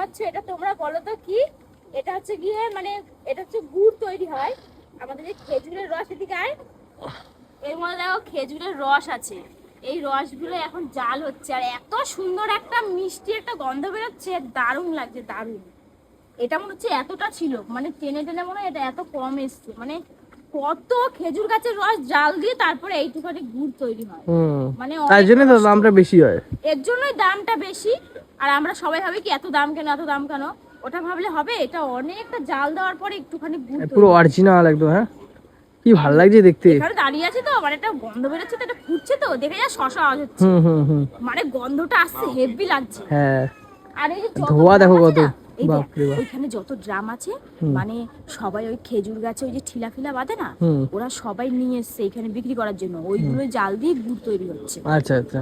পাচ্ছ, এটা তোমরা বলো তো কি? এটা হচ্ছে গিয়ে মানে এটা হচ্ছে গুড় তৈরি হয় আমাদের এই খেজুরের রস। এদিকে আয়, এর মধ্যে দেখো খেজুরের রস আছে। এই রসগুলো এখন জাল হচ্ছে আর এত সুন্দর একটা মিষ্টি একটা গন্ধ বেরোচ্ছে, দারুণ লাগছে দারুণ। এটা মনে হচ্ছে এতটা ছিল, মানে টেনে টেনে মনে হয় এটা এত কম এসছে। মানে কত খেজুর গাছের রস জাল দিয়ে তারপরে এইটুখানি গুড় তৈরি হয়, মানে তাই অনেক জন্য তো কষ্ট। দামটা বেশি হয়। এর জন্যই দামটা বেশি। আর আমরা সবাই ভাবে কি এত দাম কেন, এত দাম কেন, ওটা ভাবলে হবে। এটা অনেকটা জাল দেওয়ার পরে একটুখানি গুড় পুরো তৈরি হয়। অরিজিনাল একদম। হ্যাঁ, কি ভাল একদম। লাগছে দেখতে। এখানে দাঁড়িয়ে আছে তো, মানে একটা গন্ধ বেরোচ্ছে তো, এটা ফুটছে তো, দেখে যা শশা আওয়াজ হচ্ছে, হুম। মানে গন্ধটা আসছে, হেভি লাগছে। হ্যাঁ, আর এই যে যত ধোয়া ড্রাম দেখো আছে কত। না, এই দেখ বাপরে বাপ। ওইখানে যত ড্রাম আছে, হুম। মানে সবাই ওই খেজুর গাছে ওই যে ঠিলা ফিলা বাঁধে না, হুম। ওরা সবাই নিয়ে এসছে এখানে বিক্রি করার জন্য। ওইগুলো জাল দিয়ে গুড় তৈরি হচ্ছে। আচ্ছা আচ্ছা।